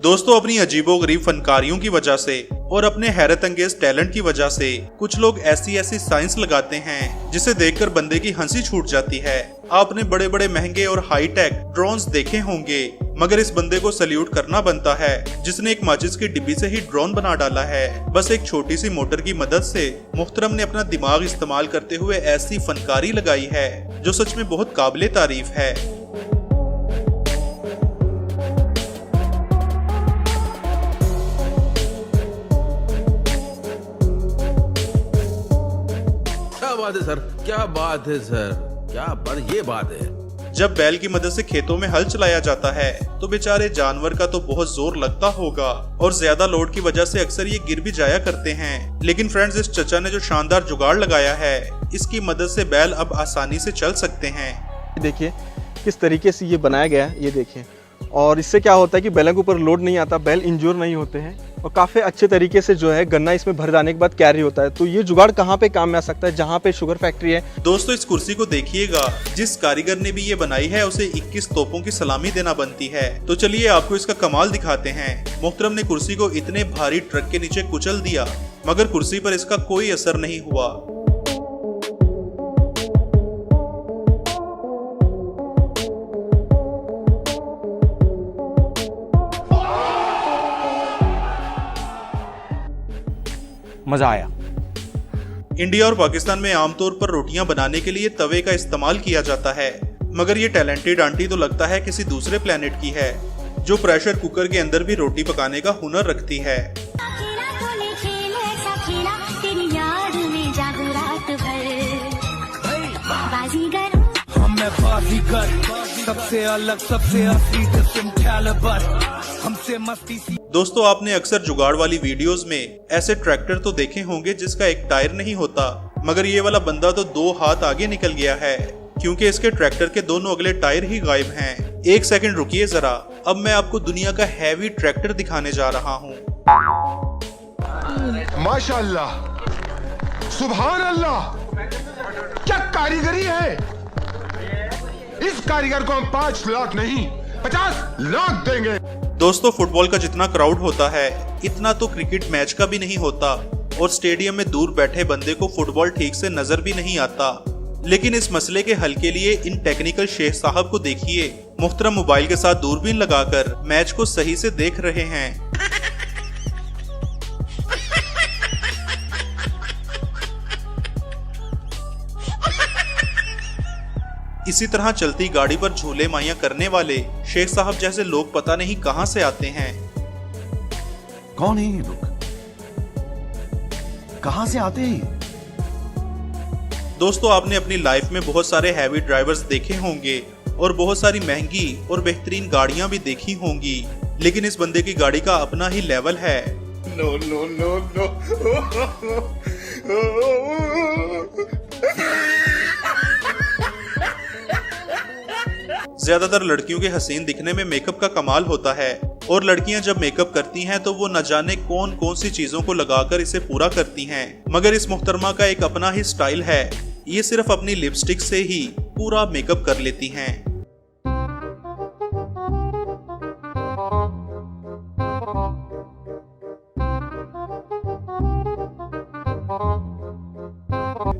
दोस्तों, अपनी अजीबोगरीब फनकारियों की वजह से और अपने हैरत अंगेज टैलेंट की वजह से कुछ लोग ऐसी साइंस लगाते हैं जिसे देखकर बंदे की हंसी छूट जाती है। आपने बड़े बड़े महंगे और हाई टेक ड्रोन्स देखे होंगे, मगर इस बंदे को सल्यूट करना बनता है जिसने एक माचिस की डिब्बी से ही ड्रोन बना डाला है। बस एक छोटी सी मोटर की मदद से मुहतरम ने अपना दिमाग इस्तेमाल करते हुए ऐसी फनकारी लगाई है जो सच में बहुत काबिले तारीफ है। क्या बात है सर, क्या बात, ये बात है। जब बैल की मदद से खेतों में हल चलाया जाता है तो बेचारे जानवर का तो बहुत जोर लगता होगा और ज्यादा लोड की वजह से अक्सर ये गिर भी जाया करते हैं। लेकिन फ्रेंड्स, इस चचा ने जो शानदार जुगाड़ लगाया है, इसकी मदद से बैल अब आसानी से चल सकते हैं। देखिए किस तरीके से ये बनाया गया है, ये देखिए। और इससे क्या होता है कि बैलों के ऊपर लोड नहीं आता, बैल इंजोर नहीं होते हैं और काफ़ी अच्छे तरीके से जो है गन्ना इसमें भर जाने के बाद कैरी होता है। तो ये जुगाड़ कहाँ पे काम में आ सकता है? जहाँ पे शुगर फैक्ट्री है। दोस्तों, इस कुर्सी को देखिएगा, जिस कारीगर ने भी ये बनाई है उसे 21 तोपों की सलामी देना बनती है। तो चलिए आपको इसका कमाल दिखाते हैं। मोहतरम ने कुर्सी को इतने भारी ट्रक के नीचे कुचल दिया, मगर कुर्सी पर इसका कोई असर नहीं हुआ। मजा आया। इंडिया और पाकिस्तान में आमतौर पर रोटियां बनाने के लिए तवे का इस्तेमाल किया जाता है, मगर ये टैलेंटेड आंटी तो लगता है किसी दूसरे प्लेनेट की है, जो प्रेशर कुकर के अंदर भी रोटी पकाने का हुनर रखती है। सबसे अलग, सबसे असली, different caliber, हमसे मस्ती सी। दोस्तों, आपने अक्सर जुगाड़ वाली वीडियोस में ऐसे ट्रैक्टर तो देखे होंगे जिसका एक टायर नहीं होता, मगर ये वाला बंदा तो 2 हाथ आगे निकल गया है क्योंकि इसके ट्रैक्टर के दोनों अगले टायर ही गायब हैं। एक सेकंड रुकिए जरा, अब मैं आपको दुनिया का हैवी ट्रैक्टर दिखाने जा रहा हूँ। माशाअल्लाह, सुभान अल्लाह, क्या कारीगरी है। इस कारीगर को हम 5 लाख नहीं 50 लाख देंगे। दोस्तों, फुटबॉल का जितना क्राउड होता है इतना तो क्रिकेट मैच का भी नहीं होता और स्टेडियम में दूर बैठे बंदे को फुटबॉल ठीक से नजर भी नहीं आता। लेकिन इस मसले के हल के लिए इन टेक्निकल शेख साहब को देखिए। मुहतरम मोबाइल के साथ दूरबीन लगाकर मैच को सही से देख रहे हैं। इसी तरह चलती गाड़ी पर झूले माइया करने वाले शेख साहब जैसे लोग पता नहीं कहां से आते हैं। कौन है ये लोग, कहां से आते हैं? दोस्तों, आपने अपनी लाइफ में बहुत सारे हैवी ड्राइवर्स देखे होंगे और बहुत सारी महंगी और बेहतरीन गाड़ियां भी देखी होंगी, लेकिन इस बंदे की गाड़ी का अपना ही लेवल है। No no no no. ज्यादातर लड़कियों के हसीन दिखने में मेकअप का कमाल होता है और लड़कियां जब मेकअप करती हैं तो वो न जाने कौन कौन सी चीजों को लगाकर इसे पूरा करती हैं, मगर इस मुहतरमा का एक अपना ही स्टाइल है। ये सिर्फ अपनी लिपस्टिक से ही पूरा मेकअप कर लेती हैं।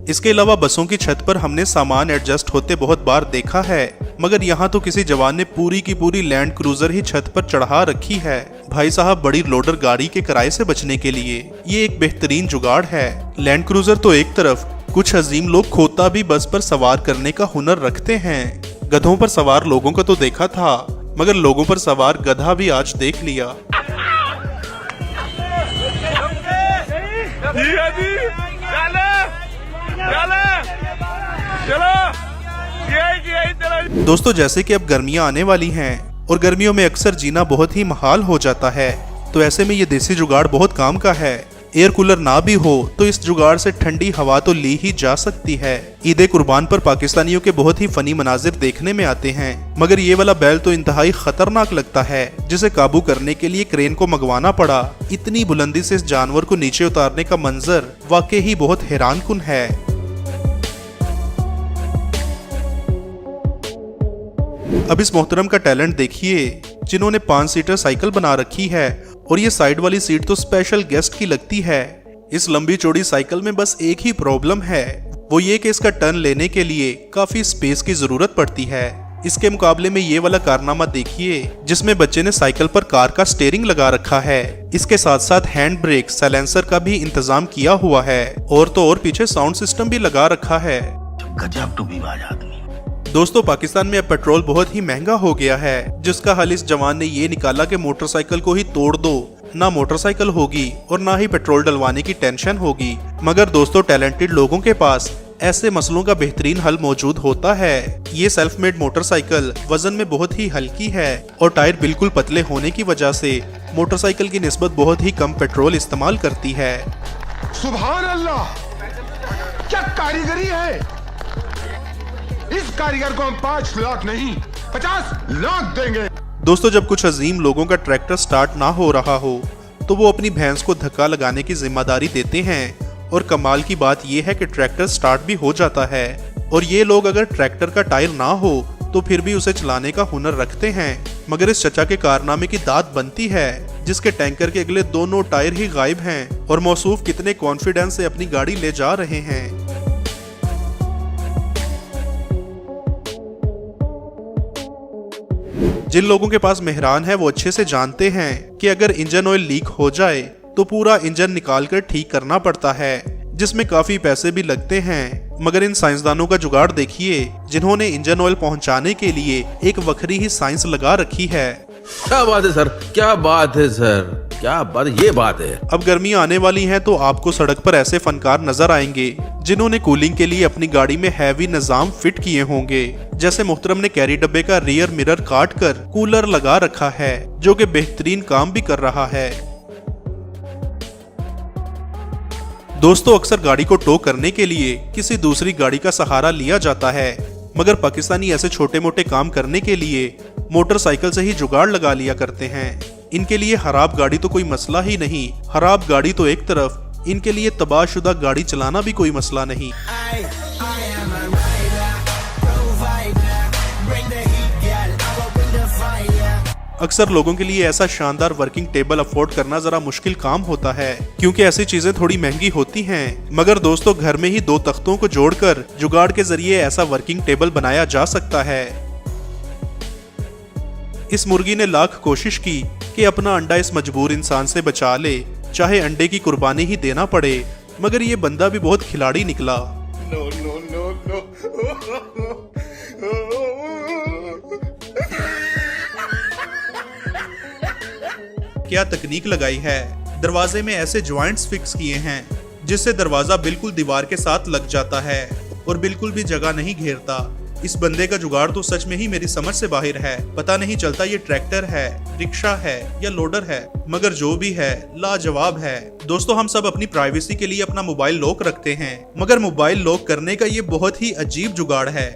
इसके अलावा बसों की छत पर हमने सामान एडजस्ट होते बहुत बार देखा है, मगर यहाँ तो किसी जवान ने पूरी की पूरी लैंड क्रूजर ही छत पर चढ़ा रखी है। भाई साहब, बड़ी लोडर गाड़ी के किराए से बचने के लिए ये एक बेहतरीन जुगाड़ है। लैंड क्रूजर तो एक तरफ, कुछ अजीम लोग खोता भी बस पर सवार करने का हुनर रखते हैं। गधों पर सवार लोगों को तो देखा था, मगर लोगों पर सवार गधा भी आज देख लिया। दोस्तों, जैसे कि अब गर्मियां आने वाली हैं और गर्मियों में अक्सर जीना बहुत ही महाल हो जाता है, तो ऐसे में ये देसी जुगाड़ बहुत काम का है। एयर कूलर ना भी हो तो इस जुगाड़ से ठंडी हवा तो ली ही जा सकती है। ईद कुर्बान पर पाकिस्तानियों के बहुत ही फनी मनाजिर देखने में आते हैं, मगर ये वाला बैल तो इंतहाई खतरनाक लगता है, जिसे काबू करने के लिए क्रेन को मंगवाना पड़ा। इतनी बुलंदी से इस जानवर को नीचे उतारने का मंजर वाकई ही बहुत हैरानकुन है। अब इस मोहतरम का टैलेंट देखिए, जिन्होंने 5 सीटर साइकिल बना रखी है और ये साइड वाली सीट तो स्पेशल गेस्ट की लगती है। इस लंबी चौड़ी साइकिल में बस एक ही प्रॉब्लम है, वो ये कि इसका टर्न लेने के लिए काफी स्पेस की जरूरत पड़ती है। इसके मुकाबले में ये वाला कारनामा देखिए जिसमें बच्चे ने साइकिल पर कार का स्टीयरिंग लगा रखा है। इसके साथ साथ हैंड ब्रेक, साइलेंसर का भी इंतजाम किया हुआ है और तो और पीछे साउंड सिस्टम भी लगा रखा है। गजब टूबीबाज आदमी। दोस्तों, पाकिस्तान में अब पेट्रोल बहुत ही महंगा हो गया है, जिसका हल इस जवान ने ये निकाला कि मोटरसाइकिल को ही तोड़ दो, ना मोटरसाइकिल होगी और ना ही पेट्रोल डलवाने की टेंशन होगी। मगर दोस्तों, टैलेंटेड लोगों के पास ऐसे मसलों का बेहतरीन हल मौजूद होता है। ये सेल्फ मेड मोटरसाइकिल वजन में बहुत ही हल्की है और टायर बिल्कुल पतले होने की वजह से मोटरसाइकिल की निस्बत बहुत ही कम पेट्रोल इस्तेमाल करती है। सुभान अल्लाह, क्या कारीगरी है। इस कारीगर को हम 5 लाख नहीं 50 लाख देंगे। दोस्तों, जब कुछ अजीम लोगों का ट्रैक्टर स्टार्ट ना हो रहा हो तो वो अपनी भैंस को धक्का लगाने की जिम्मेदारी देते हैं और कमाल की बात यह है कि ट्रैक्टर स्टार्ट भी हो जाता है। और ये लोग अगर ट्रैक्टर का टायर ना हो तो फिर भी उसे चलाने का हुनर रखते हैं। मगर इस चचा के कारनामे की दाद बनती है जिसके टैंकर के अगले दोनों टायर ही गायब हैं और मौसूफ कितने कॉन्फिडेंस से अपनी गाड़ी ले जा रहे हैं। जिन लोगों के पास मेहरान है वो अच्छे से जानते हैं कि अगर इंजन ऑयल लीक हो जाए तो पूरा इंजन निकालकर ठीक करना पड़ता है, जिसमें काफी पैसे भी लगते हैं। मगर इन साइंसदानों का जुगाड़ देखिए जिन्होंने इंजन ऑयल पहुंचाने के लिए एक वखरी ही साइंस लगा रखी है। क्या बात है सर, क्या बात है सर, क्या बात, ये बात है। अब गर्मियां आने वाली हैं तो आपको सड़क पर ऐसे फनकार नजर आएंगे जिन्होंने कूलिंग के लिए अपनी गाड़ी में हैवी निजाम फिट किए होंगे। जैसे मुहतरम ने कैरी डब्बे का रियर मिरर काट कर कूलर लगा रखा है जो कि बेहतरीन काम भी कर रहा है। दोस्तों, अक्सर गाड़ी को टो करने के लिए किसी दूसरी गाड़ी का सहारा लिया जाता है, मगर पाकिस्तानी ऐसे छोटे मोटे काम करने के लिए मोटरसाइकिल से ही जुगाड़ लगा लिया करते हैं। इनके लिए खराब गाड़ी तो कोई मसला ही नहीं, खराब गाड़ी तो एक तरफ, इनके लिए तबाहशुदा गाड़ी चलाना भी कोई मसला नहीं। अक्सर लोगों के लिए ऐसा शानदार वर्किंग टेबल अफोर्ड करना जरा मुश्किल काम होता है क्योंकि ऐसी चीजें थोड़ी महंगी होती हैं। मगर दोस्तों, घर में ही 2 तख्तों को जोड़कर जुगाड़ के जरिए ऐसा वर्किंग टेबल बनाया जा सकता है। इस मुर्गी ने लाख कोशिश की कि अपना अंडा इस मजबूर इंसान से बचा ले, चाहे अंडे की कुर्बानी ही देना पड़े, मगर ये बंदा भी बहुत खिलाड़ी निकला। No no no no. क्या तकनीक लगाई है, दरवाजे में ऐसे ज्वाइंट्स फिक्स किए हैं जिससे दरवाजा बिल्कुल दीवार के साथ लग जाता है और बिल्कुल भी जगह नहीं घेरता। इस बंदे का जुगाड़ तो सच में ही मेरी समझ से बाहर है। पता नहीं चलता ये ट्रैक्टर है, रिक्शा है या लोडर है, मगर जो भी है लाजवाब है। दोस्तों, हम सब अपनी प्राइवेसी के लिए अपना मोबाइल लॉक रखते हैं, मगर मोबाइल लॉक करने का ये बहुत ही अजीब जुगाड़ है।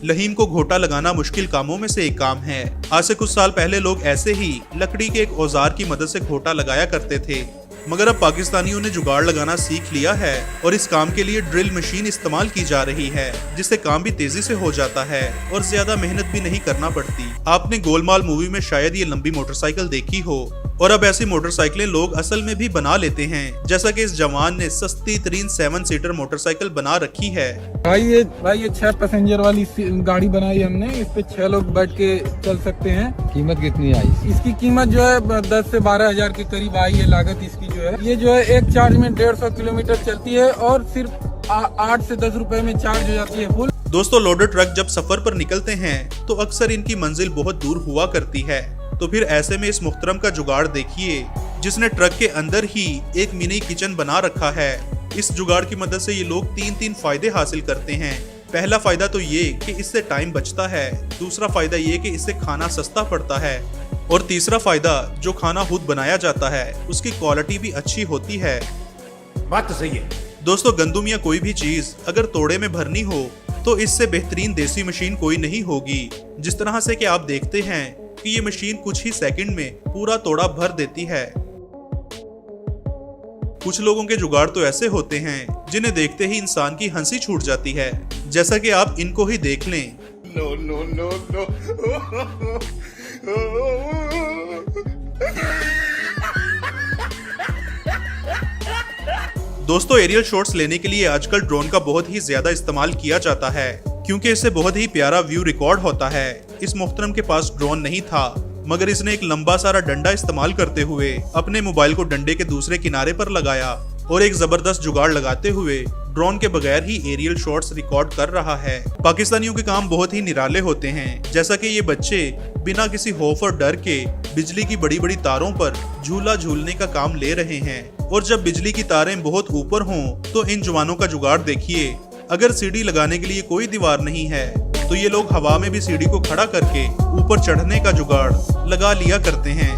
लहीम को घोटा लगाना मुश्किल कामों में से एक काम है। आज से कुछ साल पहले लोग ऐसे ही लकड़ी के एक औजार की मदद से घोटा लगाया करते थे, मगर अब पाकिस्तानियों ने जुगाड़ लगाना सीख लिया है और इस काम के लिए ड्रिल मशीन इस्तेमाल की जा रही है, जिससे काम भी तेजी से हो जाता है और ज्यादा मेहनत भी नहीं करना पड़ती। आपने गोलमाल मूवी में शायद ये लंबी मोटरसाइकिल देखी हो, और अब ऐसी मोटरसाइकिलें लोग असल में भी बना लेते हैं, जैसा कि इस जवान ने सस्ती तरीन 7 सीटर मोटरसाइकिल बना रखी है। भाई ये 6 पैसेंजर वाली गाड़ी बनाई हमने, इस पे 6 लोग बैठ के चल सकते हैं। कीमत कितनी आई? इसकी कीमत जो है 10 से 12 हजार के करीब आई है लागत इसकी जो है। ये जो है एक चार्ज में 150 किलोमीटर चलती है और सिर्फ 8 से 10 रुपए में चार्ज हो जाती है फुल। दोस्तों, लोडर ट्रक जब सफर पर निकलते हैं तो अक्सर इनकी मंजिल बहुत दूर हुआ करती है, तो फिर ऐसे में इस मुहतरम का जुगाड़ देखिए जिसने ट्रक के अंदर ही एक मिनी किचन बना रखा है। इस जुगाड़ की मदद से ये लोग 3 फायदे हासिल करते हैं। पहला फायदा तो ये कि इससे टाइम बचता है, दूसरा फायदा ये कि इससे खाना सस्ता पड़ता है, और तीसरा फायदा जो खाना खुद बनाया जाता है उसकी क्वालिटी भी अच्छी होती है। बात तो सही है दोस्तों, गंदुम या कोई भी चीज अगर तोड़े में भरनी हो तो इससे बेहतरीन देसी मशीन कोई नहीं होगी। जिस तरह से कि आप देखते हैं कि ये मशीन कुछ ही सेकंड में पूरा तोड़ा भर देती है। कुछ लोगों के जुगाड़ तो ऐसे होते हैं जिन्हें देखते ही इंसान की हंसी छूट जाती है, जैसा कि आप इनको ही देख लें। नो नो नो नो दोस्तों, एरियल शॉट्स लेने के लिए आजकल ड्रोन का बहुत ही ज्यादा इस्तेमाल किया जाता है, क्योंकि इससे बहुत ही प्यारा व्यू रिकॉर्ड होता है। इस मोहतरम के पास ड्रोन नहीं था, मगर इसने एक लंबा सारा डंडा इस्तेमाल करते हुए अपने मोबाइल को डंडे के दूसरे किनारे पर लगाया और एक जबरदस्त जुगाड़ लगाते हुए ड्रोन के बगैर ही एरियल शॉट्स रिकॉर्ड कर रहा है। पाकिस्तानियों के काम बहुत ही निराले होते हैं, जैसा कि ये बच्चे बिना किसी खौफ और डर के बिजली की बड़ी बड़ी तारों पर झूला झूलने का काम ले रहे हैं। और जब बिजली की तारें बहुत ऊपर हों तो इन जवानों का जुगाड़ देखिए। अगर सीढ़ी लगाने के लिए कोई दीवार नहीं है तो ये लोग हवा में भी सीढ़ी को खड़ा करके ऊपर चढ़ने का जुगाड़ लगा लिया करते हैं।